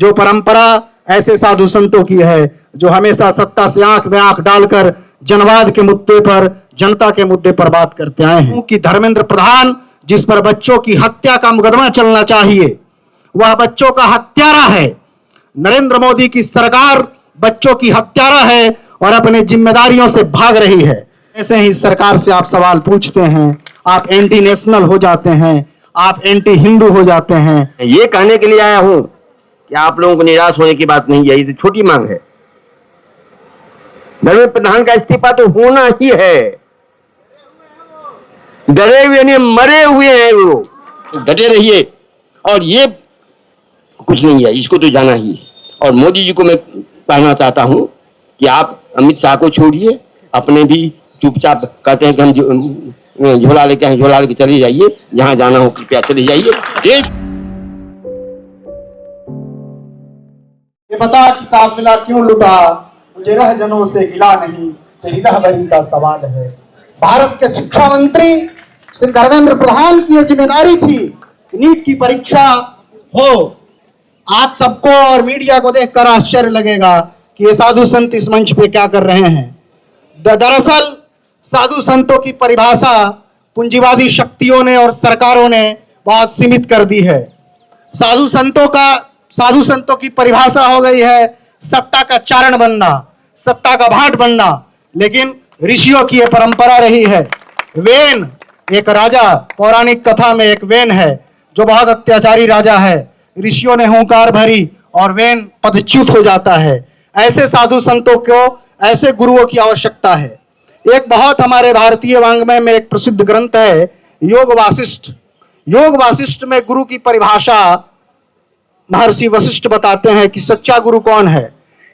जो परंपरा ऐसे साधु संतों की है जो हमेशा सत्ता से आंख में आंख डालकर जनवाद के मुद्दे पर, जनता के मुद्दे पर बात करते आए हैं। कि धर्मेंद्र प्रधान जिस पर बच्चों की हत्या का मुकदमा चलना चाहिए, वह बच्चों का हत्यारा है। नरेंद्र मोदी की सरकार बच्चों की हत्यारा है और अपने जिम्मेदारियों से भाग रही है। ऐसे ही सरकार से आप सवाल पूछते हैं, आप एंटी नेशनल हो जाते हैं, आप एंटी हिंदू हो जाते हैं। ये कहने के लिए आया हूं कि आप लोगों को निराश होने की बात नहीं है, ये छोटी मांग है। धर्मेंद्र प्रधान का इस्तीफा तो होना ही है। डरे हुए नहीं, मरे हुए हैं वो। डटे रहिए, और ये कुछ नहीं है, इसको तो जाना ही है। और मोदी जी को मैं कहना चाहता हूं कि आप अमित शाह को छोड़िए, अपने भी चुपचाप कहते हैं कि हम झोला लेके हैं, झोला लेके चले जाइए, जहां जाना हो कृपया चले जाइए। ये बता कि काफिला क्यों लुटा, मुझे रह जनों से गिला नहीं, तेरी रहबरी का सवाल है। भारत के शिक्षा मंत्री श्री धर्मेंद्र प्रधान की यह जिम्मेदारी थी कि नीट की परीक्षा हो। आप सबको और मीडिया को देखकर आश्चर्य लगेगा कि ये साधु संत इस मंच पे क्या कर रहे हैं। दरअसल साधु संतों की परिभाषा पूंजीवादी शक्तियों ने और सरकारों ने बहुत सीमित कर दी है। साधु संतों की परिभाषा हो गई है सत्ता का चारण बनना, सत्ता का भाट बनना। लेकिन ऋषियों की यह परंपरा रही है। वेन, एक राजा, पौराणिक कथा में एक वेन है जो बहुत अत्याचारी राजा है। ऋषियों ने हुंकार भरी और वेन पदच्युत हो जाता है। ऐसे साधु संतों को, ऐसे गुरुओं की आवश्यकता है। एक बहुत हमारे भारतीय वांग्मय में एक प्रसिद्ध ग्रंथ है योग वासिष्ठ। योग वासिष्ठ में गुरु की परिभाषा महर्षि वशिष्ठ बताते हैं कि सच्चा गुरु कौन है।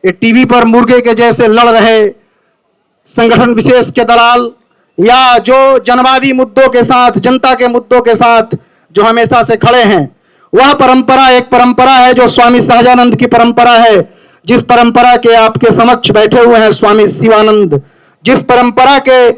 ये टीवी पर मुर्गे के जैसे लड़ रहे संगठन विशेष के दलाल, या जो जनवादी मुद्दों के साथ, जनता के मुद्दों के साथ जो हमेशा से खड़े हैं, वह परंपरा एक परंपरा है जो स्वामी सहजानंद की परंपरा है। जिस परंपरा के आपके समक्ष बैठे हुए हैं स्वामी शिवानंद, जिस परंपरा के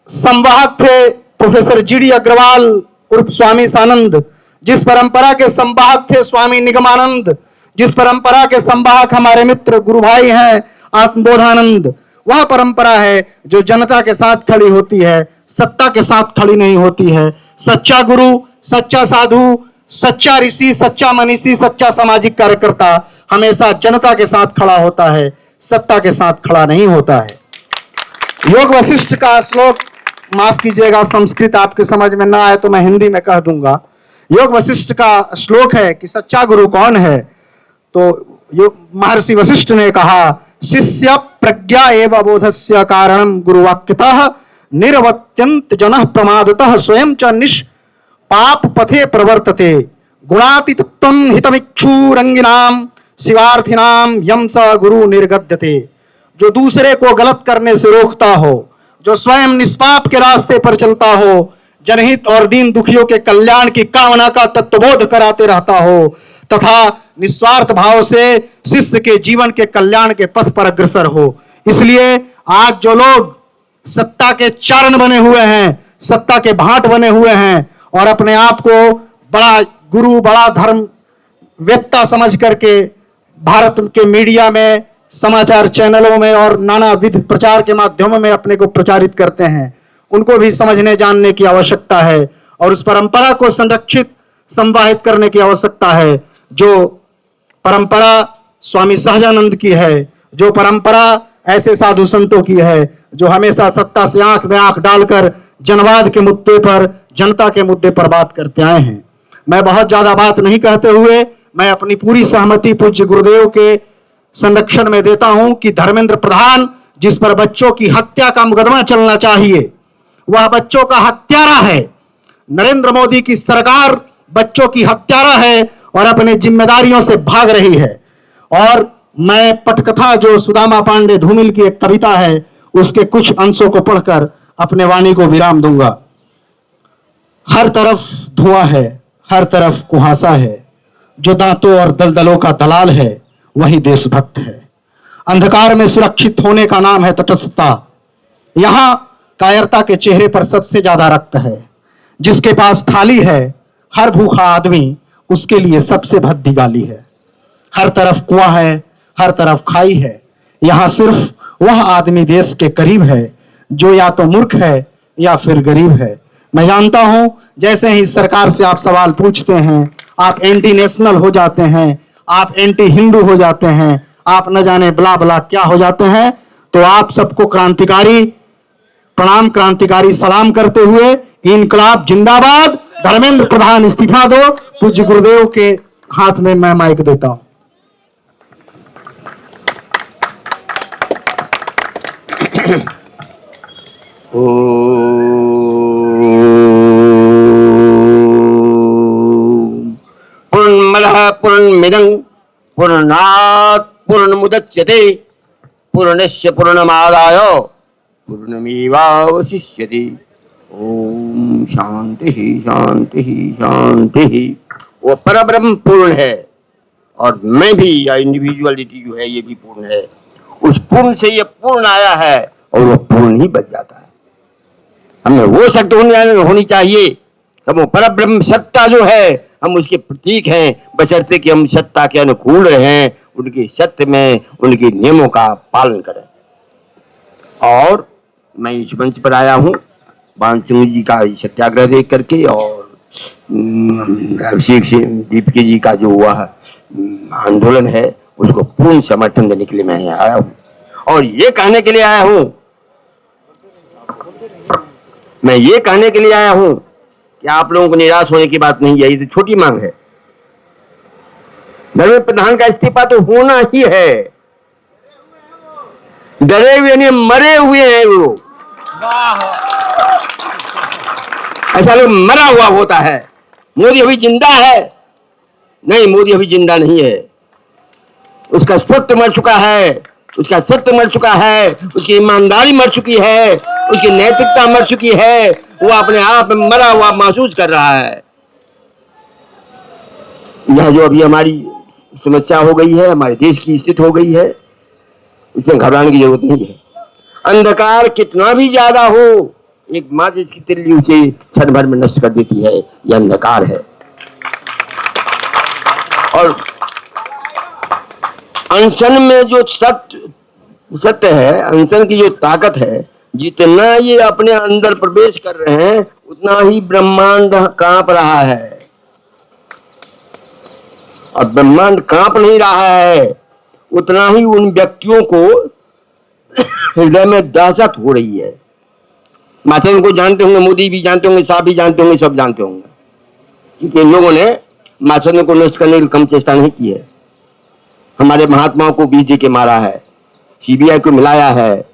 संवाहक थे प्रोफेसर जीडी अग्रवाल उर्फ स्वामी सानंद, जिस परंपरा के संवाहक थे स्वामी निगमानंद, जिस परंपरा के संवाहक हमारे मित्र गुरु भाई हैं आत्मबोधानंद, वह परंपरा है जो जनता के साथ खड़ी होती है, सत्ता के साथ खड़ी नहीं होती है। सच्चा गुरु, सच्चा साधु, सच्चा ऋषि, सच्चा मनीषी, सच्चा सामाजिक कार्यकर्ता हमेशा जनता के साथ खड़ा होता है, सत्ता के साथ खड़ा नहीं होता है। योग वशिष्ठ का श्लोक, माफ कीजिएगा संस्कृत आपके समझ में ना आए तो मैं हिंदी में कह दूंगा। योग वशिष्ठ का श्लोक है कि सच्चा गुरु कौन है। तो महर्षि वशिष्ठ ने कहा, शिष्य प्रज्ञा एवं बोधस्य कारणम गुरुवाक्यतः निर्वत्यंत जनः प्रमादतः स्वयं च निष्पाप पथे प्रवर्तते गुणातीतत्वं हितमिक्षुरंगिनाम शिवार्थिनाम यम स गुरु निर्गद्यते। जो दूसरे को गलत करने से रोकता हो, जो स्वयं निष्पाप के रास्ते पर चलता हो, जनहित और दीन दुखियों के कल्याण की कामना का तत्वबोध कराते रहता हो, तथा निस्वार्थ भाव से शिष्य के जीवन के कल्याण के पथ पर अग्रसर हो। इसलिए आज जो लोग सत्ता के चारण बने हुए हैं, सत्ता के भाट बने हुए हैं और अपने आप को बड़ा गुरु, बड़ा धर्म वेत्ता समझ करके भारत के मीडिया में, समाचार चैनलों में और नानाविध प्रचार के माध्यमों में अपने को प्रचारित करते हैं, उनको भी समझने जानने की आवश्यकता है और उस परंपरा को संरक्षित, संवाहित करने की आवश्यकता है जो परंपरा स्वामी सहजानंद की है, जो परंपरा ऐसे साधु संतों की है जो हमेशा सत्ता से आंख में आंख डालकर जनवाद के मुद्दे पर, जनता के मुद्दे पर बात करते आए हैं। मैं बहुत ज्यादा बात नहीं कहते हुए मैं अपनी पूरी सहमति पूज्य गुरुदेव के संरक्षण में देता हूं कि धर्मेंद्र प्रधान जिस पर बच्चों की हत्या का मुकदमा चलना चाहिए, वह बच्चों का हत्यारा है। नरेंद्र मोदी की सरकार बच्चों की हत्यारा है और अपने जिम्मेदारियों से भाग रही है। और मैं पटकथा जो सुदामा पांडे धूमिल की एक कविता है, उसके कुछ अंशों को पढ़कर अपने वाणी को विराम दूंगा। हर तरफ धुआं है, हर तरफ कुहासा है, जो दांतों और दलदलों का दलाल है वही देशभक्त है। अंधकार में सुरक्षित होने का नाम है तटस्थता। यहां कायरता के चेहरे पर सबसे ज्यादा रक्त है। जिसके पास थाली है, हर भूखा आदमी उसके लिए सबसे भद्दी गाली है। हर तरफ कुआं है, हर तरफ खाई है। यहाँ सिर्फ वह आदमी देश के करीब है जो या तो मूर्ख है या फिर गरीब है। मैं जानता हूं जैसे ही सरकार से आप सवाल पूछते हैं, आप एंटी नेशनल हो जाते हैं, आप एंटी हिंदू हो जाते हैं, आप न जाने बला बला क्या हो जाते हैं। तो आप सबको क्रांतिकारी प्रणाम, क्रांतिकारी सलाम करते हुए इनकलाब जिंदाबाद, धर्मेंद्र प्रधान इस्तीफा दो, पूज्य गुरुदेव के हाथ में मैं माइक देता हूं। पूर्णमदः पूर्णमिदं पूर्णात् पूर्णमुदच्यते पूर्णस्य पूर्णमादाय पूर्णमेवावशिष्यते। ओम शांति शांति शांति। वो परब्रह्म पूर्ण है और मैं भी, या इंडिविजुअलिटी जो है ये भी पूर्ण है। उस पूर्ण से ये पूर्ण आया है और वो पूर्ण ही बच जाता है। हमें वो शक्ति होनी चाहिए। हम वो परब्रह्म सत्ता जो है, हम उसके प्रतीक हैं, बशर्ते कि हम सत्ता के अनुकूल रहें, उनके सत्य में उनके नियमों का पालन करें। और मैं इस मंच पर आया हूँ बाणसिंह जी का सत्याग्रह देख करके और अभिषेक सिंह दीपके जी का जो वह आंदोलन है उसको पूर्ण समर्थन देने के लिए मैं आया हूँ। और ये कहने के लिए आया हूँ, मैं ये कहने के लिए आया हूँ कि आप लोगों को निराश होने की बात नहीं है। ये तो छोटी मांग है। धर्मेंद्र प्रधान का इस्तीफा तो होना ही है। डरे हुए नहीं, मरे हुए हैं वो। ऐसा लोग मरा हुआ होता है। मोदी अभी जिंदा है? नहीं, मोदी अभी जिंदा नहीं है। उसका सत्य मर चुका है, उसका सत्य मर चुका है, उसकी ईमानदारी मर चुकी है, उसकी नैतिकता मर चुकी है। वो अपने आप में मरा हुआ महसूस कर रहा है। यह जो अभी हमारी समस्या हो गई है, हमारे देश की स्थिति हो गई है, उसमें घबराने की जरूरत नहीं है। अंधकार कितना भी ज्यादा हो, एक माँ जिसकी तिल्ली उसे क्षण भर में नष्ट कर देती है, यह अंधकार है। और अनशन में जो सत्य है, अनशन की जो ताकत है, जितना ये अपने अंदर प्रवेश कर रहे हैं उतना ही ब्रह्मांड कांप रहा है। और ब्रह्मांड कांप नहीं रहा है उतना ही उन व्यक्तियों को हृदय में दहशत हो रही है। माथेन को जानते होंगे, मोदी भी जानते होंगे, शाह भी जानते होंगे, सब जानते होंगे, क्योंकि इन लोगों ने माथेन को नष्ट करने की कम चेष्टा नहीं की है। हमारे महात्माओं को बीच दे के मारा है, सीबीआई को मिलाया है,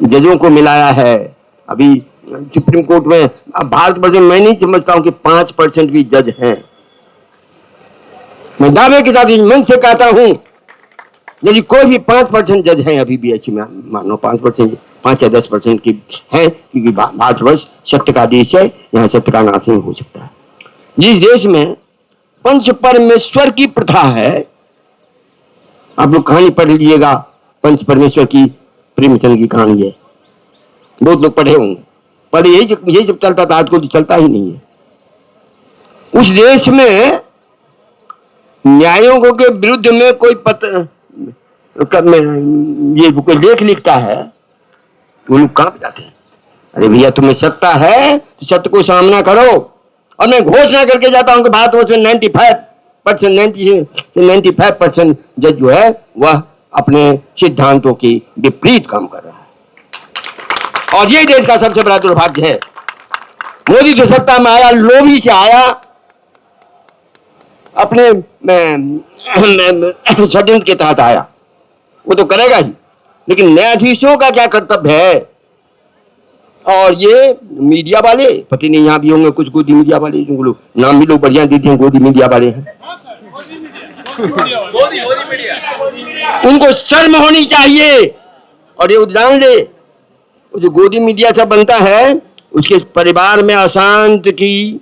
जजों को मिलाया है। अभी सुप्रीम कोर्ट में, अब भारत वर्ष में मैं नहीं समझता हूं कि 5% भी जज हैं। मैं दावे के साथ मन से कहता हूं, यदि कोई भी 5% जज हैं अभी भी, अच्छी मानो 5%, 5 या 10% की है, क्योंकि भारतवर्ष सत्य का देश है, यहाँ सत्य का नाश नहीं हो सकता है। जिस देश में पंच परमेश्वर की प्रथा है, आप लोग कहानी पढ़ लीजिएगा, पंच परमेश्वर की, प्रेमचंद की कहानी है, बहुत लोग पढ़े होंगे। पर यही जब चलता था, आज को तो चलता ही नहीं है। उस देश में न्यायों के विरुद्ध में कोई ये कोई लेख लिखता है, वो लोग कांप जाते हैं। अरे भैया, तुम्हें सत्ता है तो सत्य को सामना करो। और मैं घोषणा करके जाता हूं कि भारतवर्ष में 95% जज जो है वह अपने सिद्धांतों के विपरीत काम कर रहा है। और यही देश का सबसे बड़ा दुर्भाग्य है। मोदी जो सत्ता में आया, लोभी से आया, अपने षड्यंत्र के तहत आया, वो तो करेगा ही, लेकिन न्यायाधीशों का क्या कर्तव्य है? और ये मीडिया वाले, पति नहीं यहाँ भी होंगे कुछ गोदी मीडिया वाले, जो लोग नाम भी लोग बढ़िया देते हैं, गोदी मीडिया वाले हैं। उनको शर्म होनी चाहिए। और ये उदाहरण दे, जो गोदी मीडिया से बनता है, उसके परिवार में अशांत की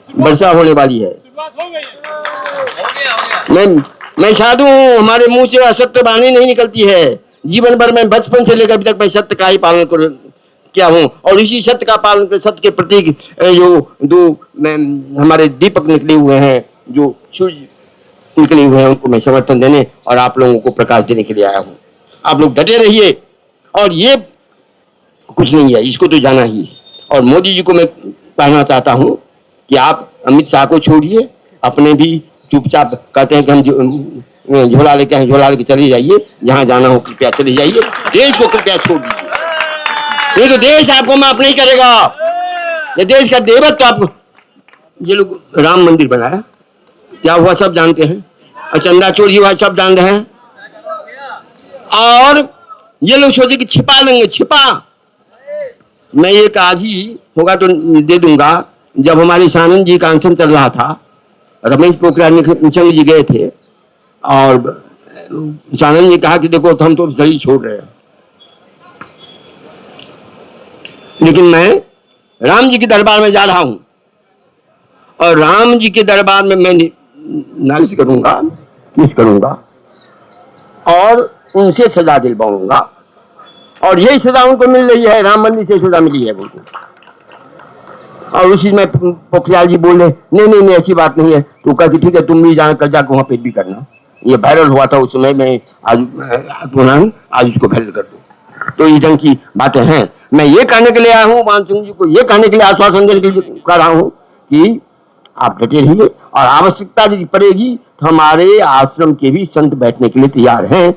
वर्षा होने वाली है। मैं साधु हूं, हमारे मुंह से असत्य वाणी नहीं निकलती है। जीवन भर में बचपन से लेकर अभी तक मैं सत्य का ही पालन किया हूं, और इसी सत्य का पालन कर, सत्य के प्रतीक जो दो हमारे दीपक निकले हुए हैं, जो सूर्य निकले हुए हैं उनको मैं समर्थन देने और आप लोगों को प्रकाश देने के लिए आया हूँ। आप लोग डटे रहिए और ये कुछ नहीं है, इसको तो जाना ही। और मोदी जी को मैं कहना चाहता हूँ कि आप अमित शाह को छोड़िए, अपने भी चुपचाप कहते हैं कि हम झोला लेके हैं, झोला लेके चले जाइए, जहाँ जाना हो कृपया चले जाइए, देश को कृपया छोड़ दीजिए। ये तो देश आपको माफ नहीं करेगा, ये देश का देवत्व तो आप। ये लोग राम मंदिर बनाया, क्या हुआ सब जानते हैं, और चंदा चोरी हुआ सब जान रहे हैं। और ये लोग सोचे कि छिपा लेंगे, छिपा मैं एक आज ही होगा तो दे दूंगा। जब हमारे सानंद जी का अनशन चल रहा था, रमेश पोखरियाल निशंक जी गए थे और सानंद जी कहा कि देखो हम तो शरीर छोड़ रहे हैं, लेकिन मैं राम जी के दरबार में जा रहा हूं और राम जी के दरबार में मैं नालिश करूंगा, किस करूंगा और उनसे सजा दिलवाऊंगा। और यही सजा उनको मिल रही है, राम मंदिर से सजा मिली है उनको। और उसी में पोखरियाल जी बोले नहीं ऐसी बात नहीं है। तो कहती ठीक है तुम भी जाकर जाकर वहां पेश भी करना। ये वायरल हुआ था उस समय, मैं आज उसको वायरल कर दूं। तो ये ढंग की बातें हैं। मैं ये कहने के लिए आया हूँ, मान सिंह जी को ये कहने के लिए आश्वासन देने के लिए कह रहा हूँ कि आप डटे रहिए और आवश्यकता यदि पड़ेगी तो हमारे आश्रम के भी संत बैठने के लिए तैयार हैं।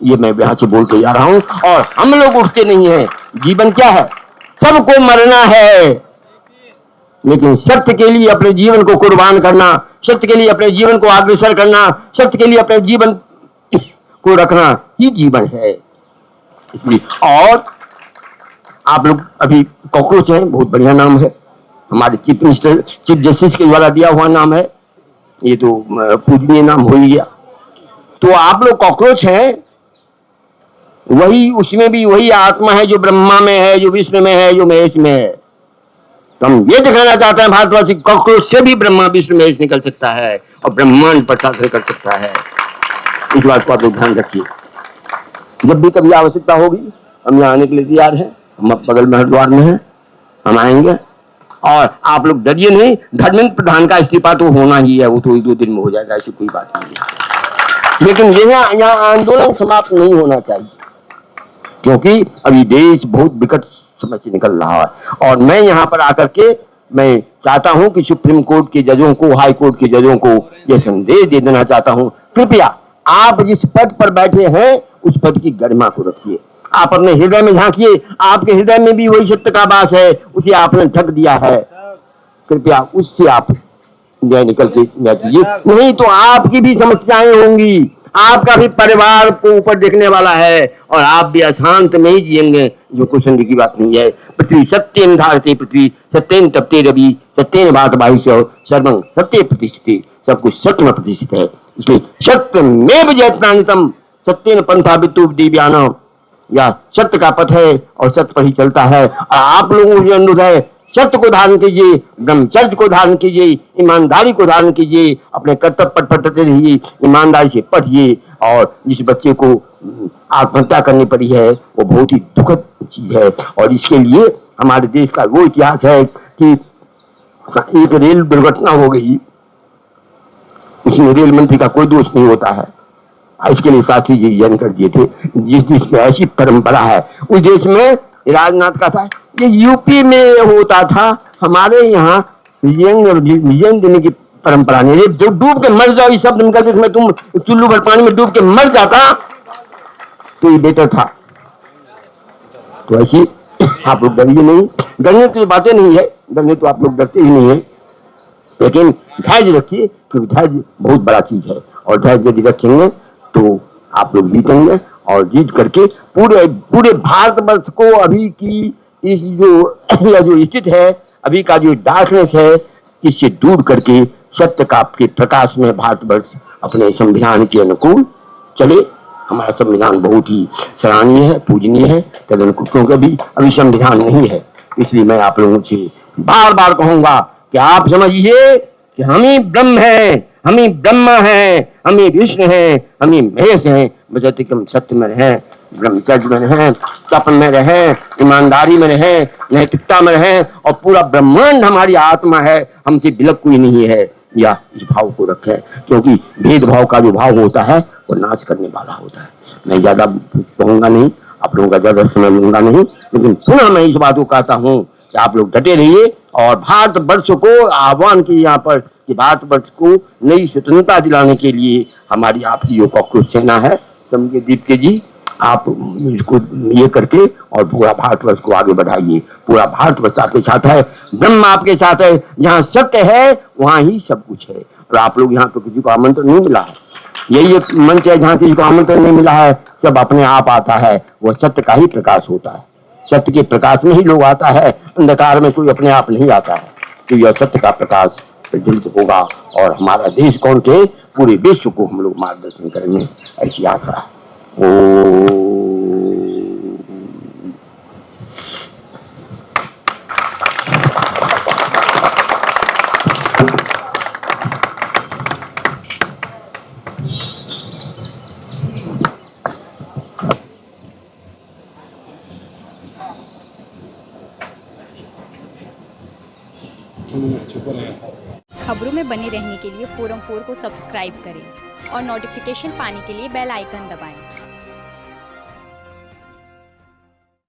ये मैं यहाँ से बोल के जा रहा हूँ। और हम लोग उठते नहीं हैं। जीवन क्या है, सबको मरना है, लेकिन सत्य के लिए अपने जीवन को कुर्बान करना, सत्य के लिए अपने जीवन को अग्रसर करना, सत्य के लिए अपने जीवन को रखना ही जीवन है। इसलिए और आप लोग अभी कॉकरोच हैं, बहुत बढ़िया नाम है, हमारे चीफ मिनिस्टर चीफ जस्टिस के द्वारा दिया हुआ नाम है, ये तो पूजनीय नाम हो ही गया। तो आप लोग कॉकरोच हैं, वही उसमें भी वही आत्मा है जो ब्रह्मा में है, जो विष्णु में है, जो महेश में है। तो हम ये दिखाना चाहते हैं भारतवासी, कॉकरोच से भी ब्रह्मा विष्णु महेश निकल सकता है और ब्रह्मांड प्रशासन कर सकता है। इस बात को आप लोग ध्यान रखिए। जब भी कभी आवश्यकता होगी हम यहाँ आने के लिए तैयार हैं। हम बगल में हरिद्वार में हैं, हम आएंगे। और आप लोग डरिए नहीं, धर्मेंद्र प्रधान का इस्तीफा तो होना ही है, वो तो 1-2 दिन में हो जाएगा, ऐसी कोई बात नहीं है। लेकिन यहाँ आंदोलन समाप्त नहीं होना चाहिए, क्योंकि अभी देश बहुत विकट समय से निकल रहा है। और मैं यहाँ पर आकर के मैं चाहता हूँ कि सुप्रीम कोर्ट के जजों को, हाई कोर्ट के जजों को यह संदेश दे देना चाहता हूँ, कृपया आप जिस पद पर बैठे हैं उस पद की गरिमा को रखिए। आप अपने हृदय में झांकिए, आपके हृदय में भी वही सत्य का वास है, उसे आपने ढक दिया है। कृपया उससे आप न्याय निकल के कीजिए, नहीं तो आपकी भी समस्याएं होंगी, आपका भी परिवार को ऊपर देखने वाला है और आप भी अशांत में ही जिएंगे, जो कुछ की बात नहीं है। पृथ्वी सत्येन धारते, पृथ्वी सत्येन तपते रवि, सत्येन भात वायुष्य, सर्वं सत्ये प्रतिष्ठिते, सब कुछ सत्य में प्रतिष्ठित है। इसलिए सत्यमेव जयत्नानितम, सत्येन पंथा वित्तु दिव्यानाम, या सत्य का पथ है और सत्य पर ही चलता है। और आप लोगों को अनुरोध है, सत्य को धारण कीजिए, ब्रह्मचर्य को धारण कीजिए, ईमानदारी को धारण कीजिए, अपने कर्तव्य पर पढ़ते रहिए, ईमानदारी से पढ़िए। और जिस बच्चे को आत्महत्या करनी पड़ी है वो बहुत ही दुखद चीज है। और इसके लिए हमारे देश का वो इतिहास है कि एक रेल दुर्घटना हो गई, उसमें रेल मंत्री का कोई दोष नहीं होता है। इसके लिए शास्त्री जी जन कर दिए थे। जिस देश में ऐसी परंपरा है उस देश में राजनाथ का था, ये यूपी में होता था, हमारे यहाँ विजयन देने की परंपरा नहीं। ये डूब के मर जाओ, ये शब्द निकलते समय तुम चुल्लू भर पानी में डूब के मर जाता तो ये बेटर था। तो ऐसी आप लोग डरिए नहीं, डरने की बातें नहीं है, डरने तो आप लोग डरते ही नहीं है, लेकिन धैर्य रखिए, क्योंकि धैर्य बहुत बड़ा चीज है। और धैर्य यदि रखेंगे तो आप लोग जीतेंगे और जीत करके पूरे भारतवर्ष को अभी की इस जो स्थिति है, अभी का जो डार्कनेस है, इससे दूर करके सत्य का के प्रकाश में भारतवर्ष अपने संविधान के अनुकूल चले। हमारा संविधान बहुत ही सराहनीय है, पूजनीय है, तदनुकूल, क्योंकि अभी संविधान नहीं है। इसलिए मैं आप लोगों से बार बार कहूंगा कि आप समझिए कि हम ही ब्रह्म हैं, हम ही ब्रह्मा हैं, हम ही विष्णु हैं, हम ही महेश हैं। बजते कि हम सत्य में रहें, ब्रह्मचर्य में रहें, तप में रहें, ईमानदारी में रहें, नैतिकता में रहें, और पूरा ब्रह्मांड हमारी आत्मा है, हमसे बिलक कोई नहीं है। या इस भाव को रखें, क्योंकि भेदभाव का जो भाव होता है वो नाश करने वाला होता है। मैं ज्यादा कहूंगा नहीं, आप लोगों का ज्यादा समय लूंगा नहीं, लेकिन पुनः मैं इस बात को कहता हूँ कि आप लोग डटे रहिए और भारतवर्ष को आह्वान की यहाँ पर कि भारतवर्ष को नई स्वतंत्रता दिलाने के लिए हमारी आपकी जो कॉकरोच सेना है, समझे दीप्ति जी, आप इसको ये करके और पूरा भारतवर्ष को आगे बढ़ाइए। पूरा भारतवर्ष आपके साथ है, ब्रह्म आपके साथ है, जहाँ सत्य है वहाँ ही सब कुछ है। और आप लोग यहाँ तो किसी को आमंत्रण नहीं मिला है, यही एक मंच है जहाँ किसी को आमंत्रण नहीं मिला है, सब अपने आप आता है, वो सत्य का ही प्रकाश होता है। सत्य के प्रकाश में ही लोग आता है, अंधकार में कोई अपने आप नहीं आता है। तो यह सत्य का प्रकाश प्रज्वलित होगा और हमारा देश कौन के पूरे विश्व को हम लोग मार्गदर्शन करेंगे, ऐसी आशा है। खबरों में बने रहने के लिए फोरम 4 को सब्सक्राइब करें और नोटिफिकेशन पाने के लिए बेल आइकन दबाएं।